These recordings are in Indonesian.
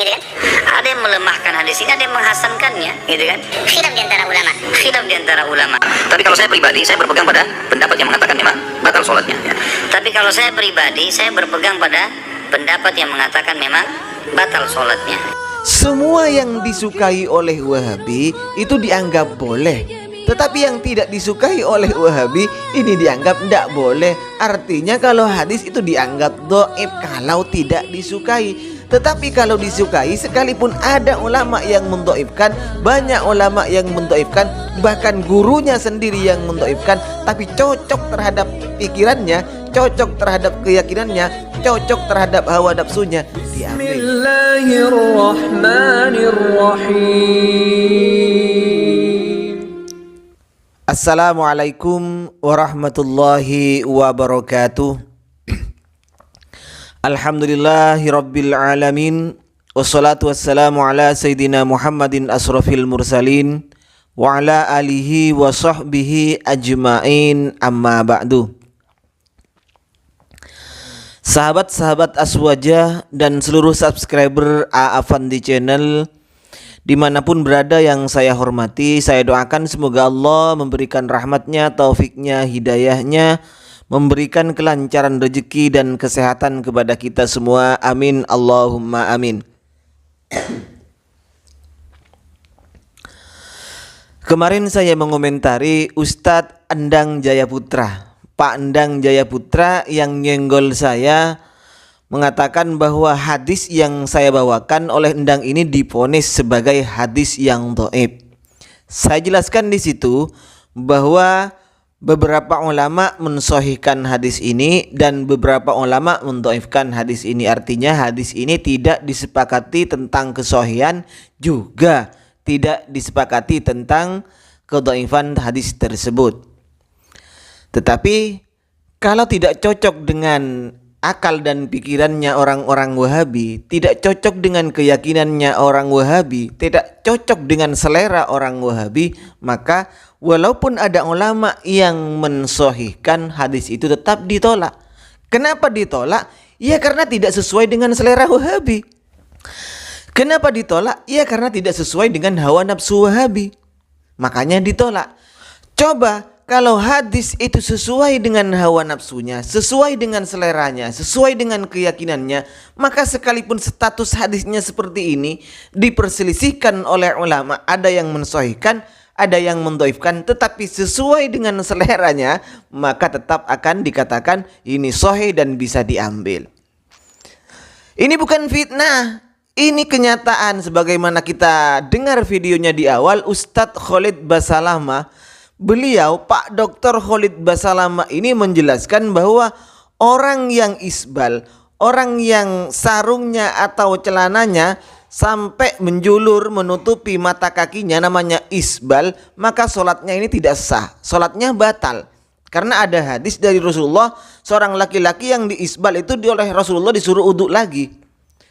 gitu kan? Ada yang melemahkan hadis ini, ada yang menghasankannya, gitu kan? Khilaf di antara ulama. Khilaf di antara ulama. Tapi kalau saya pribadi, saya berpegang pada pendapat yang mengatakan memang batal sholatnya. Ya. Tapi kalau saya pribadi, saya berpegang pada pendapat yang mengatakan memang batal sholatnya. Semua yang disukai oleh Wahabi itu dianggap boleh, tetapi yang tidak disukai oleh Wahabi ini dianggap tidak boleh. Artinya kalau hadis itu dianggap dhaif kalau tidak disukai. Tetapi kalau disukai, sekalipun ada ulama yang mendhaifkan, banyak ulama yang mendhaifkan, bahkan gurunya sendiri yang mendhaifkan, tapi cocok terhadap pikirannya, cocok terhadap keyakinannya, cocok terhadap hawa nafsunya, diambil. Bismillahirrahmanirrahim. Assalamualaikum warahmatullahi wabarakatuh. Alhamdulillahirabbil alamin, wassalatu wassalamu ala sayyidina Muhammadin asrafil mursalin wa ala alihi wa sahbihi ajmain, amma ba'du. Sahabat-sahabat Aswajah dan seluruh subscriber A Afandi Channel dimanapun berada yang saya hormati, saya doakan semoga Allah memberikan rahmatnya, taufiknya, hidayahnya, memberikan kelancaran rezeki dan kesehatan kepada kita semua. Amin, Allahumma amin. Kemarin saya mengomentari Ustadz Endang Jayaputra, Pak Endang Jayaputra yang nyenggol saya, mengatakan bahwa hadis yang saya bawakan oleh Endang ini divonis sebagai hadis yang dhaif. Saya jelaskan di situ bahwa beberapa ulama mensahihkan hadis ini dan beberapa ulama mendhaifkan hadis ini. Artinya hadis ini tidak disepakati tentang kesahihan, juga tidak disepakati tentang kedhaifan hadis tersebut. Tetapi kalau tidak cocok dengan akal dan pikirannya orang-orang Wahabi, tidak cocok dengan keyakinannya orang Wahabi, tidak cocok dengan selera orang Wahabi, maka walaupun ada ulama yang mensahihkan hadis itu tetap ditolak. Kenapa ditolak? Ya karena tidak sesuai dengan selera Wahabi. Kenapa ditolak? Ya karena tidak sesuai dengan hawa nafsu Wahabi. Makanya ditolak. Coba kalau hadis itu sesuai dengan hawa nafsunya, sesuai dengan seleranya, sesuai dengan keyakinannya, maka sekalipun status hadisnya seperti ini diperselisihkan oleh ulama, ada yang mensahihkan, ada yang mendhaifkan, tetapi sesuai dengan seleranya, maka tetap akan dikatakan ini sahih dan bisa diambil. Ini bukan fitnah, ini kenyataan. Sebagaimana kita dengar videonya di awal, Ustadz Khalid Basalamah, beliau Pak Dr. Khalid Basalamah ini menjelaskan bahwa orang yang isbal, orang yang sarungnya atau celananya sampai menjulur menutupi mata kakinya, namanya isbal, maka sholatnya ini tidak sah, sholatnya batal. Karena ada hadis dari Rasulullah, seorang laki-laki yang diisbal itu oleh Rasulullah disuruh uduk lagi.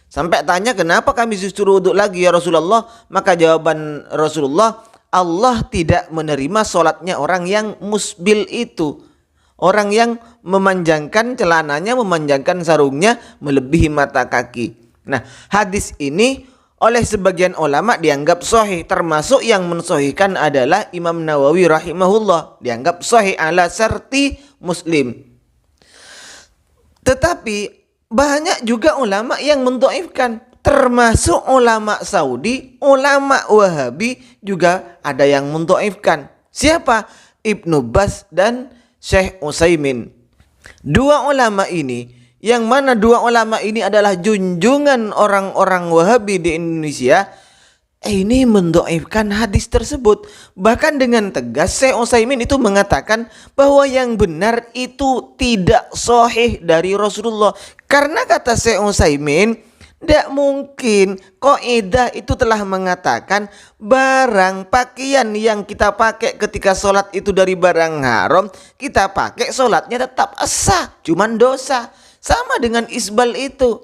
Sampai tanya, kenapa kami disuruh uduk lagi ya Rasulullah? Maka jawaban Rasulullah, Allah tidak menerima sholatnya orang yang musbil itu, orang yang memanjangkan celananya, memanjangkan sarungnya melebihi mata kaki. Nah, hadis ini oleh sebagian ulama dianggap sahih, termasuk yang mensahihkan adalah Imam Nawawi rahimahullah, dianggap sahih ala syarti Muslim. Tetapi banyak juga ulama yang mendhaifkan, termasuk ulama Saudi, ulama Wahabi juga ada yang mendhaifkan. Siapa? Ibnu Baz dan Syekh Utsaimin. Dua ulama ini, yang mana dua ulama ini adalah junjungan orang-orang Wahabi di Indonesia, ini mendhaifkan hadis tersebut. Bahkan dengan tegas Syekh Utsaimin itu mengatakan bahwa yang benar itu tidak sahih dari Rasulullah. Karena kata Syekh Utsaimin, tidak mungkin kaidah itu telah mengatakan barang pakaian yang kita pakai ketika sholat itu dari barang haram, kita pakai sholatnya tetap sah, cuman dosa. Sama dengan isbal itu,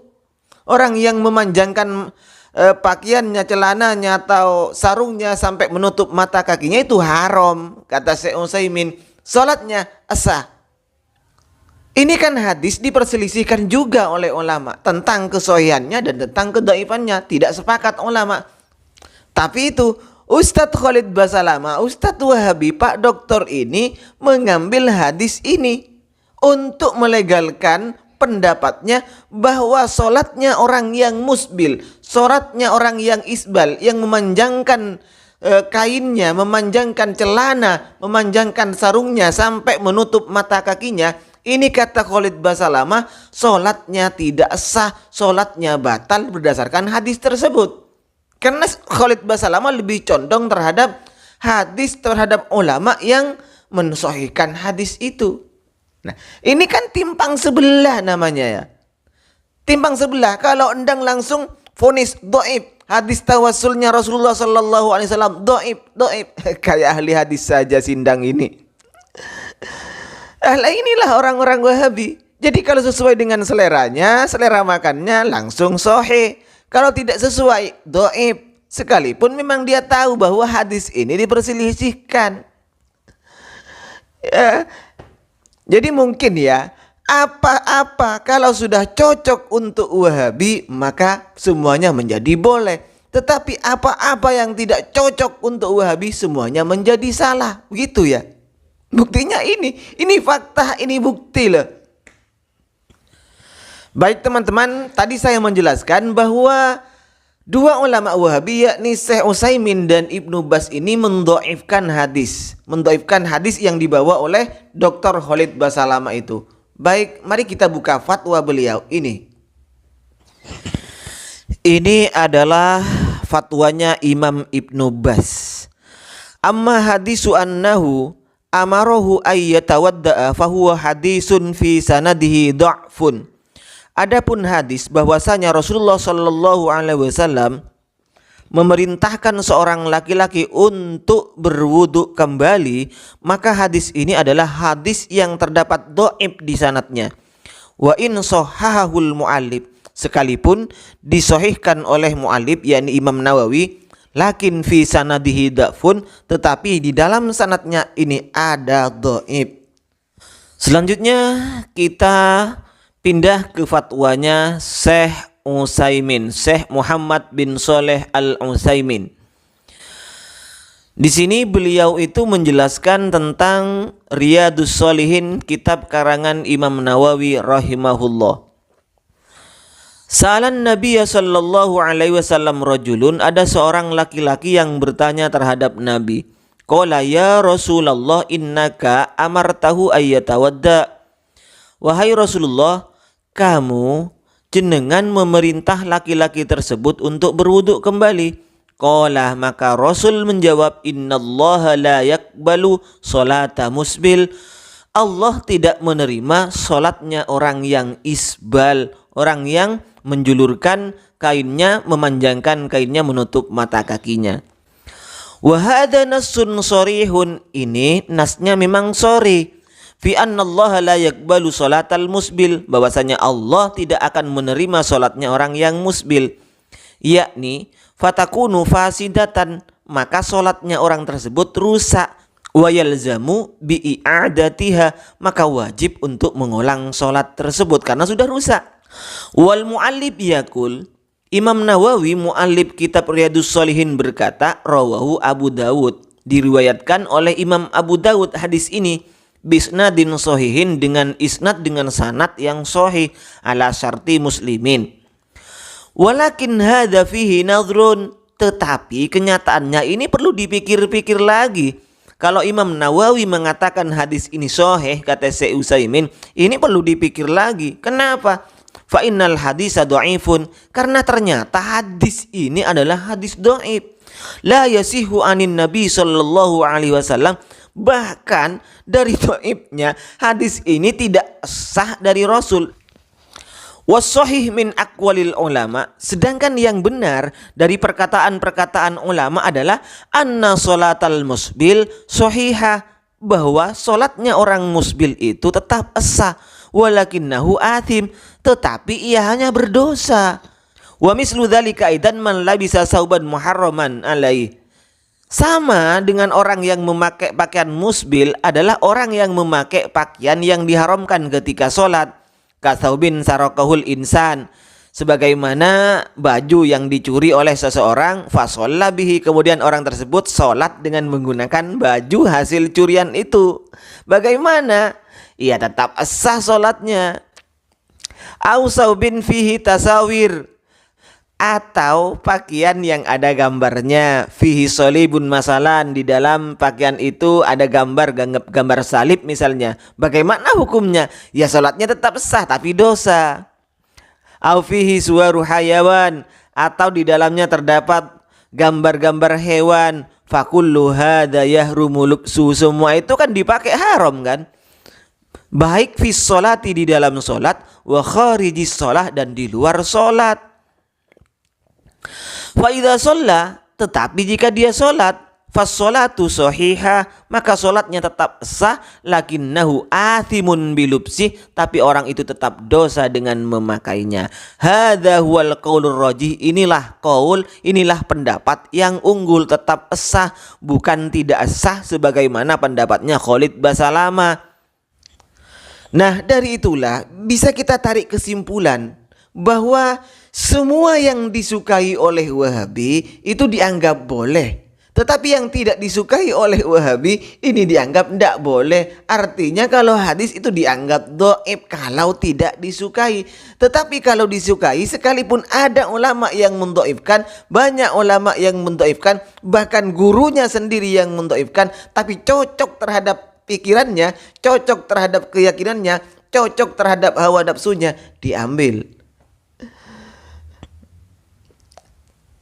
orang yang memanjangkan pakaiannya, celananya atau sarungnya sampai menutup mata kakinya itu haram. Kata Syekh Utsaimin, sholatnya sah. Ini kan hadis diperselisihkan juga oleh ulama tentang kesohihannya dan tentang kedhaifannya, tidak sepakat ulama. Tapi itu Ustadz Khalid Basalamah, Ustadz Wahabi, Pak Doktor ini mengambil hadis ini untuk melegalkan pendapatnya bahwa sholatnya orang yang musbil, sholatnya orang yang isbal, yang memanjangkan kainnya, memanjangkan celana, memanjangkan sarungnya sampai menutup mata kakinya. Ini kata Khalid Basalamah, sholatnya tidak sah, sholatnya batal berdasarkan hadis tersebut. Karena Khalid Basalamah lebih condong terhadap hadis, terhadap ulama yang mensahihkan hadis itu. Nah, ini kan timpang sebelah namanya ya. Timpang sebelah. Kalau endang langsung vonis dhaif, hadis tawassulnya Rasulullah sallallahu alaihi wasallam dhaif. Kayak ahli hadis saja sindang ini. Inilah orang-orang Wahabi. Jadi kalau sesuai dengan seleranya, selera makannya langsung sahih. Kalau tidak sesuai, dhaif. Sekalipun memang dia tahu bahwa hadis ini diperselisihkan. Ya. Jadi mungkin ya, apa-apa kalau sudah cocok untuk Wahabi, maka semuanya menjadi boleh. Tetapi apa-apa yang tidak cocok untuk Wahabi, semuanya menjadi salah. Begitu ya. Buktinya ini fakta, ini bukti loh. Baik teman-teman, tadi saya menjelaskan bahwa dua ulama Wahabi yakni Syekh Utsaimin dan Ibnu Baz ini mendhaifkan hadis yang dibawa oleh Dr. Khalid Basalamah itu. Baik, mari kita buka fatwa beliau ini. Ini adalah fatwanya Imam Ibnu Baz. Amma hadisu annahu amarahu ayyatawadda'a fahuwa hadisun fi sanadihi dha'fun. Adapun hadis bahwasanya Rasulullah sallallahu alaihi wasallam memerintahkan seorang laki-laki untuk berwudu kembali, maka hadis ini adalah hadis yang terdapat dhaif di sanadnya. Wa in shahhahul muallif, sekalipun disahihkan oleh muallif yakni Imam Nawawi, lakin fi sanadihi dha'fun, tetapi di dalam sanadnya ini ada dhaif. Selanjutnya kita pindah ke fatwanya Syekh Utsaimin, Syekh Muhammad bin Shalih Al-Utsaimin. Di sini beliau itu menjelaskan tentang Riyadhus Shalihin, kitab karangan Imam Nawawi rahimahullah. Sa'alan Nabiya sallallahu alaihi wasallam rajulun, ada seorang laki-laki yang bertanya terhadap Nabi. Qala ya Rasulullah innaka amartahu ayyatawadda. Wahai Rasulullah, kamu jenengan memerintah laki-laki tersebut untuk berwudu kembali. Qala, maka Rasul menjawab, innallaha la yakbalu salata musbil. Allah tidak menerima salatnya orang yang isbal, orang yang menjulurkan kainnya, memanjangkan kainnya menutup mata kakinya. Wa hadza nassun sharihun, ini nasnya memang sharih. Fi annallaha la yakbalu salatal musbil, bahwasanya Allah tidak akan menerima salatnya orang yang musbil. Yakni fatakunu fasidatan, maka salatnya orang tersebut rusak. Wa yalzamu bi i'adatiha, maka wajib untuk mengulang salat tersebut karena sudah rusak. Wal muallif yaqul, Imam Nawawi muallif kitab Riyadhus Shalihin berkata, rawahu Abu Dawud, diriwayatkan oleh Imam Abu Dawud hadis ini bisnadin sahihin, dengan isnad, dengan sanad yang sahih ala syarti muslimin. Walakin hadza fihi nadhrun, tetapi kenyataannya ini perlu dipikir-pikir lagi. Kalau Imam Nawawi mengatakan hadis ini sahih, kata Syekh Utsaimin, ini perlu dipikir lagi. Kenapa? Fa innal hadisa dhaifun, karena ternyata hadis ini adalah hadis dhaif. La yasihu anin Nabi sallallahu alaihi wasallam, bahkan dari dhaifnya hadis ini tidak sah dari Rasul. Wasahih min aqwalil ulama, sedangkan yang benar dari perkataan-perkataan ulama adalah anna salatal musbil sahihah, bahwa salatnya orang musbil itu tetap sah. Walakinnahu athim, tetapi ia hanya berdosa. Wa mislu dzalika aidan man labisa sauban muharraman alaihi, Sama dengan orang yang memakai pakaian musbil adalah orang yang memakai pakaian yang diharamkan ketika sholat. Kasaubin sarokahul insan, sebagaimana baju yang dicuri oleh seseorang, fasolla bihi, kemudian orang tersebut sholat dengan menggunakan baju hasil curian itu. Bagaimana? Ia tetap sah sholatnya. Au saubin fihi tasawir, atau pakaian yang ada gambarnya, fihi solibun masalan, di dalam pakaian itu ada gambar salib misalnya. Bagaimana hukumnya? Ya sholatnya tetap sah tapi dosa. Au fihi suwaru hayawan, atau di dalamnya terdapat gambar-gambar hewan, fakullu hadza yahrumu luksu, semua itu kan dipakai haram kan? Baik fis sholati, di dalam sholat, wa kharijis sholat, dan di luar sholat. Fa idza shalla, tetapi jika dia sholat, fas sholatu sahihah, maka sholatnya tetap sah, lakinnahu athimun bilubsih, tapi orang itu tetap dosa dengan memakainya. Hadza huwal qaulur rajih, inilah qaul, inilah pendapat yang unggul, tetap sah, bukan tidak sah sebagaimana pendapatnya Khalid Basalamah. Nah, dari itulah bisa kita tarik kesimpulan bahwa semua yang disukai oleh Wahabi itu dianggap boleh, tetapi yang tidak disukai oleh Wahabi ini dianggap tidak boleh. Artinya kalau hadis itu dianggap dhaif kalau tidak disukai, tetapi kalau disukai, sekalipun ada ulama yang mendhaifkan, banyak ulama yang mendhaifkan, bahkan gurunya sendiri yang mendhaifkan, tapi cocok terhadap pikirannya, cocok terhadap keyakinannya, cocok terhadap hawa nafsunya, diambil.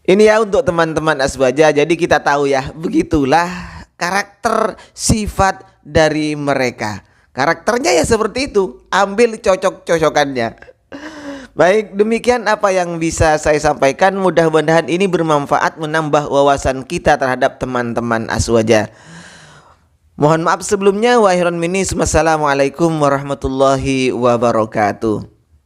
Ini ya untuk teman-teman asbaja, jadi kita tahu ya, begitulah karakter sifat dari mereka. Karakternya ya seperti itu, ambil cocok-cocokannya. Baik, demikian apa yang bisa saya sampaikan. Mudah-mudahan ini bermanfaat, menambah wawasan kita terhadap teman-teman aswaja. Mohon maaf sebelumnya. Wa khairan minni. Wassalamualaikum warahmatullahi wabarakatuh.